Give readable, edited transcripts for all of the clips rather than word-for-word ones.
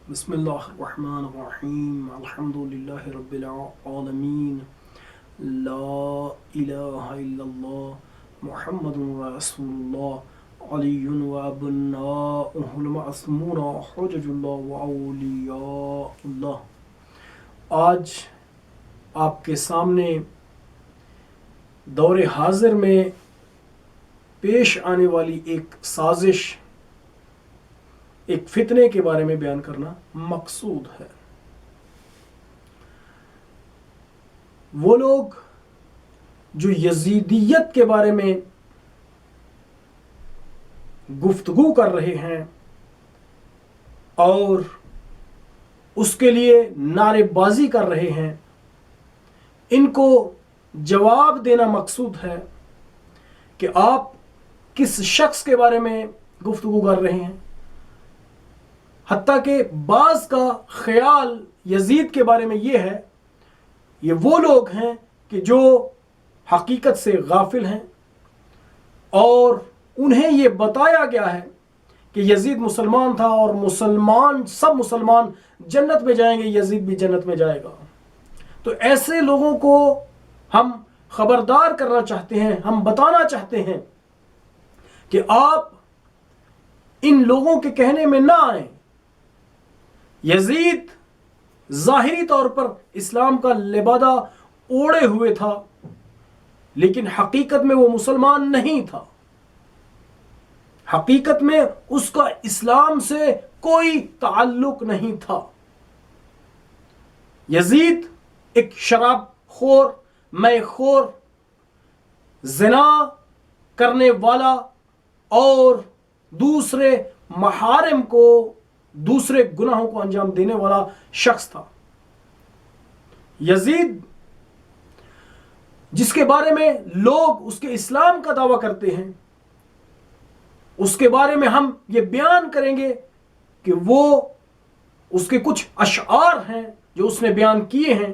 بسم اللہ الرحمن الرحیم الحمدللہ رب العالمین لا الہ الا اللہ محمد رسول اللہ علی و ابناؤہ المعصومون حجج اللہ و اولیاء اللہ۔ آج آپ کے سامنے دور حاضر میں پیش آنے والی ایک سازش، ایک فتنے کے بارے میں بیان کرنا مقصود ہے۔ وہ لوگ جو یزیدیت کے بارے میں گفتگو کر رہے ہیں اور اس کے لیے نعرے بازی کر رہے ہیں، ان کو جواب دینا مقصود ہے کہ آپ کس شخص کے بارے میں گفتگو کر رہے ہیں۔ حتیٰ کہ بعض کا خیال یزید کے بارے میں یہ ہے، یہ وہ لوگ ہیں کہ جو حقیقت سے غافل ہیں اور انہیں یہ بتایا گیا ہے کہ یزید مسلمان تھا اور سب مسلمان جنت میں جائیں گے، یزید بھی جنت میں جائے گا۔ تو ایسے لوگوں کو ہم خبردار کرنا چاہتے ہیں، ہم بتانا چاہتے ہیں کہ آپ ان لوگوں کے کہنے میں نہ آئیں۔ یزید ظاہری طور پر اسلام کا لبادہ اوڑے ہوئے تھا، لیکن حقیقت میں وہ مسلمان نہیں تھا۔ حقیقت میں اس کا اسلام سے کوئی تعلق نہیں تھا۔ یزید ایک شراب خور، مے خور، زنا کرنے والا اور دوسرے محارم کو، دوسرے گناہوں کو انجام دینے والا شخص تھا۔ یزید جس کے بارے میں لوگ اس کے اسلام کا دعویٰ کرتے ہیں، اس کے بارے میں ہم یہ بیان کریں گے کہ وہ اس کے کچھ اشعار ہیں جو اس نے بیان کیے ہیں،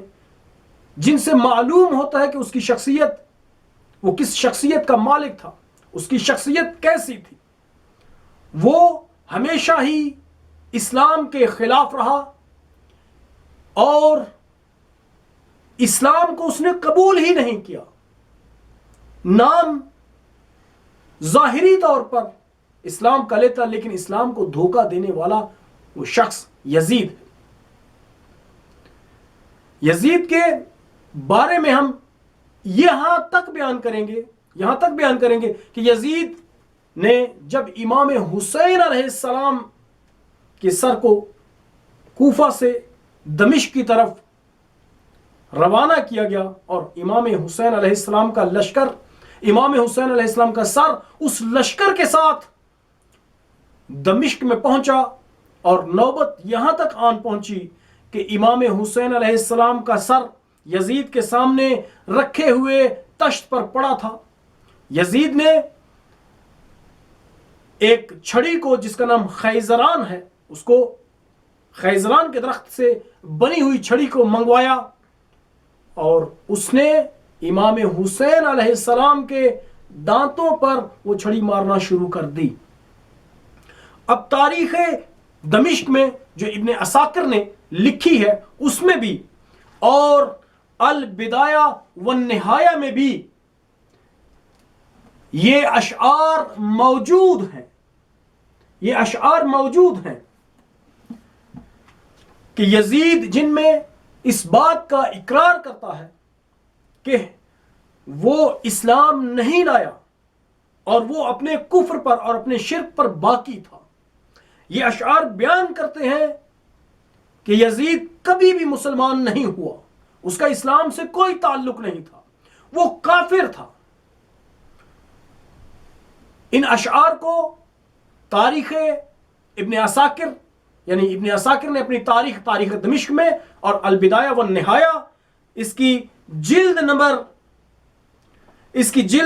جن سے معلوم ہوتا ہے کہ اس کی شخصیت، وہ کس شخصیت کا مالک تھا، اس کی شخصیت کیسی تھی۔ وہ ہمیشہ ہی اسلام کے خلاف رہا اور اسلام کو اس نے قبول ہی نہیں کیا۔ نام ظاہری طور پر اسلام کا لیتا، لیکن اسلام کو دھوکہ دینے والا وہ شخص یزید ہے۔ یزید کے بارے میں ہم یہاں تک بیان کریں گے کہ یزید نے جب امام حسین علیہ السلام کے سر کو کوفہ سے دمشق کی طرف روانہ کیا گیا اور امام حسین علیہ السلام کا لشکر، امام حسین علیہ السلام کا سر اس لشکر کے ساتھ دمشق میں پہنچا، اور نوبت یہاں تک آن پہنچی کہ امام حسین علیہ السلام کا سر یزید کے سامنے رکھے ہوئے تشت پر پڑا تھا۔ یزید نے ایک چھڑی کو، جس کا نام خیزران ہے، اس کو خیزران کے درخت سے بنی ہوئی چھڑی کو منگوایا اور اس نے امام حسین علیہ السلام کے دانتوں پر وہ چھڑی مارنا شروع کر دی۔ اب تاریخ دمشق میں جو ابن عساکر نے لکھی ہے، اس میں بھی اور البدایہ والنہایہ میں بھی یہ اشعار موجود ہیں کہ یزید جن میں اس بات کا اقرار کرتا ہے کہ وہ اسلام نہیں لایا اور وہ اپنے کفر پر اور اپنے شرک پر باقی تھا، یہ اشعار بیان کرتے ہیں کہ یزید کبھی بھی مسلمان نہیں ہوا، اس کا اسلام سے کوئی تعلق نہیں تھا، وہ کافر تھا۔ ان اشعار کو تاریخ ابن عساکر، یعنی ابن عساکر نے اپنی تاریخ دمشق میں اور البدایہ والنہایہ، اس کی جلد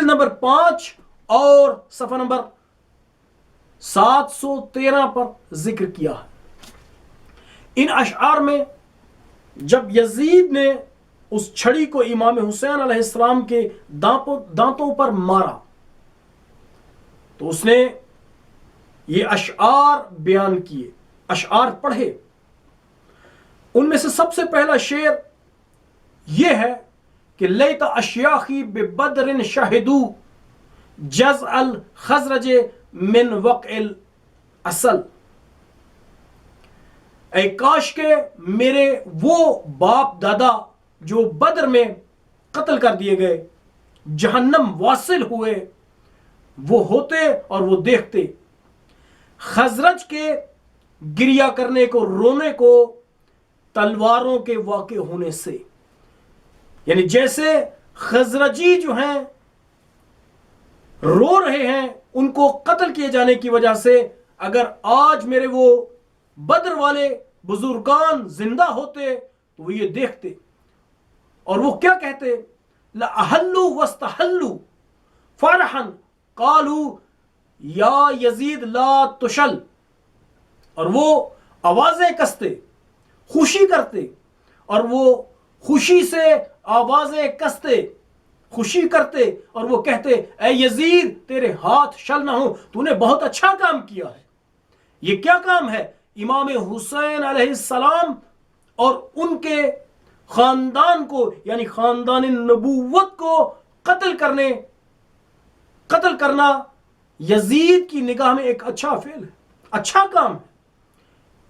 نمبر 5 اور صفحہ نمبر 713 پر ذکر کیا ہے۔ ان اشعار میں جب یزید نے اس چھڑی کو امام حسین علیہ السلام کے دانتوں پر مارا تو اس نے یہ اشعار بیان کیے، اشعار پڑھے ان میں سے سب سے پہلا شعر یہ ہے کہ لیت اشیاخی ببدر شہدو جز الخزرج من وقع الاصل، اے کاش کے میرے وہ باپ دادا جو بدر میں قتل کر دیے گئے، جہنم واصل ہوئے، وہ ہوتے اور وہ دیکھتے خزرج کے گریہ کرنے کو، رونے کو تلواروں کے واقع ہونے سے. یعنی جیسے خزرجی جو ہیں رو رہے ہیں ان کو قتل کیے جانے کی وجہ سے، اگر آج میرے وہ بدر والے بزرگان زندہ ہوتے تو وہ یہ دیکھتے اور وہ کیا کہتے؟ لَأَحَلُّوا وَاسْتَحَلُّوا فَرَحًا قَالُوا یا یزید لا تشل، اور وہ آوازیں کستے، خوشی کرتے، اور وہ خوشی سے آوازیں کستے، خوشی کرتے، اور وہ کہتے اے یزید تیرے ہاتھ شل نہ ہوں، تو نے بہت اچھا کام کیا ہے. یہ کیا کام ہے؟ امام حسین علیہ السلام اور ان کے خاندان کو، یعنی خاندان نبوت کو قتل کرنا یزید کی نگاہ میں ایک اچھا فعل ہے، اچھا کام ہے.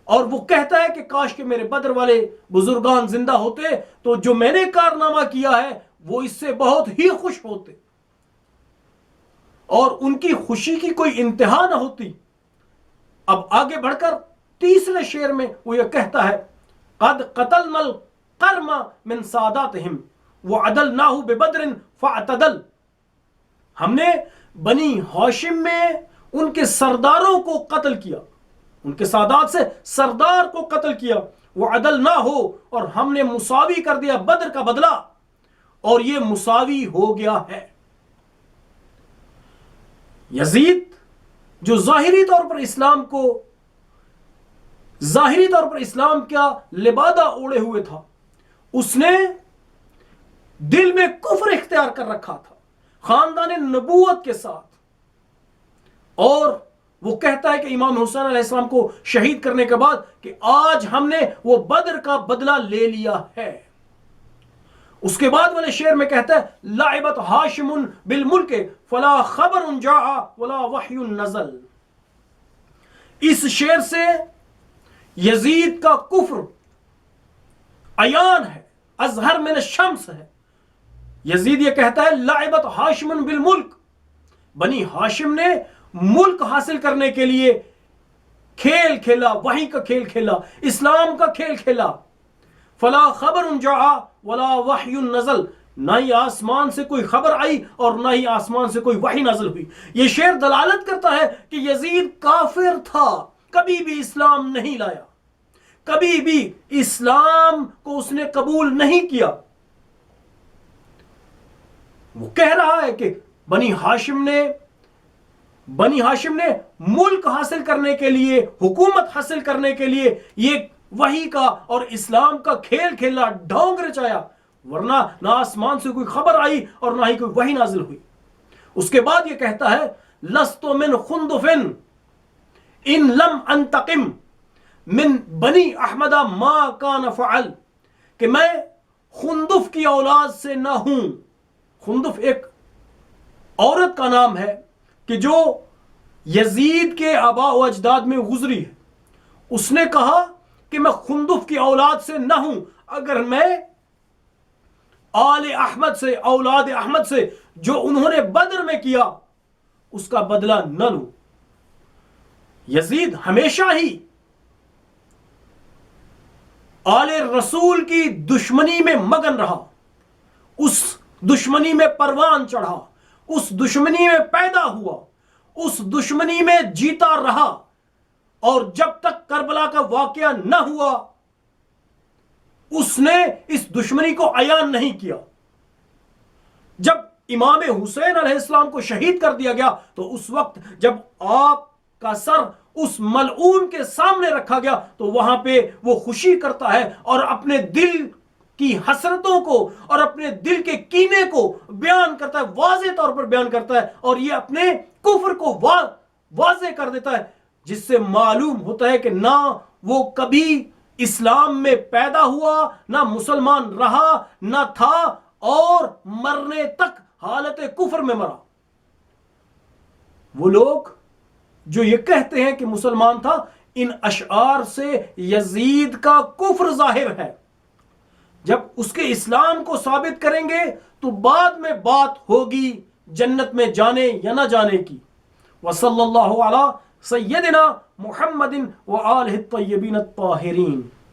اور وہ کہتا ہے کہ کاش کہ میرے بدر والے بزرگان زندہ ہوتے تو جو میں نے کارنامہ کیا ہے وہ اس سے بہت ہی خوش ہوتے اور ان کی خوشی کی کوئی انتہا نہ ہوتی. اب آگے بڑھ کر تیسرے شعر میں وہ یہ کہتا ہے قد قتلنا القرم من ساداتہم وعدلناہ ببدر فاعتدل، ہم نے بنی ہاشم میں ان کے سرداروں کو قتل کیا، ان کے سادات سے سردار کو قتل کیا، وعدلناہ، اور ہم نے مساوی کر دیا بدر کا بدلہ، اور یہ مساوی ہو گیا ہے. یزید جو ظاہری طور پر اسلام کا لبادہ اوڑے ہوئے تھا، اس نے دل میں کفر اختیار کر رکھا تھا خاندان نبوت کے ساتھ، اور وہ کہتا ہے کہ امام حسین علیہ السلام کو شہید کرنے کے بعد کہ آج ہم نے وہ بدر کا بدلہ لے لیا ہے. اس کے بعد والے شعر میں کہتا ہے لعبت ہاشم بالملک فلا خبر جاء ولا وحی نزل. اس شعر سے یزید کا کفر عیان ہے، اظہر من الشمس ہے. یزید یہ کہتا ہے لعبت ہاشم بالملک، بنی ہاشم نے ملک حاصل کرنے کے لیے کھیل کھیلا، وحی کا کھیل کھیلا، اسلام کا کھیل کھیلا. فلا خبر جاء ولا وحی نزل، نہ ہی آسمان سے کوئی خبر آئی اور نہ ہی آسمان سے کوئی وحی نازل ہوئی. یہ شعر دلالت کرتا ہے کہ یزید کافر تھا، کبھی بھی اسلام نہیں لایا، کبھی بھی اسلام کو اس نے قبول نہیں کیا. وہ کہہ رہا ہے کہ بنی ہاشم نے ملک حاصل کرنے کے لیے، حکومت حاصل کرنے کے لیے یہ وحی کا اور اسلام کا کھیل کھیلا، ڈھونگ رچایا، ورنہ نہ آسمان سے کوئی خبر آئی اور نہ ہی کوئی وحی نازل ہوئی. اس کے بعد یہ کہتا ہے لست من خندف ان لم انتقم من بنی احمد ما کان فعل، کہ میں خندف کی اولاد سے نہ ہوں. خندف ایک عورت کا نام ہے کہ جو یزید کے آباء و اجداد میں گزری ہے. اس نے کہا کہ میں خندف کی اولاد سے نہ ہوں، اگر میں آل احمد سے، اولاد احمد سے جو انہوں نے بدر میں کیا اس کا بدلہ نہ لوں. یزید ہمیشہ ہی آل رسول کی دشمنی میں مگن رہا، اس دشمنی میں پروان چڑھا، اس دشمنی میں پیدا ہوا، اس دشمنی میں جیتا رہا، اور جب تک کربلا کا واقعہ نہ ہوا اس نے اس دشمنی کو عیان نہیں کیا. جب امام حسین علیہ السلام کو شہید کر دیا گیا تو اس وقت جب آپ کا سر اس ملعون کے سامنے رکھا گیا تو وہاں پہ وہ خوشی کرتا ہے اور اپنے دل کی حسرتوں کو اور اپنے دل کے کینے کو بیان کرتا ہے، واضح طور پر بیان کرتا ہے، اور یہ اپنے کفر کو واضح کر دیتا ہے، جس سے معلوم ہوتا ہے کہ نہ وہ کبھی اسلام میں پیدا ہوا، نہ مسلمان رہا نہ تھا، اور مرنے تک حالت کفر میں مرا۔ وہ لوگ جو یہ کہتے ہیں کہ مسلمان تھا، ان اشعار سے یزید کا کفر ظاہر ہے۔ جب اس کے اسلام کو ثابت کریں گے تو بعد میں بات ہوگی جنت میں جانے یا نہ جانے کی۔ وصلی اللہ علی سیدنا محمد وآلہ الطیبین الطاہرین۔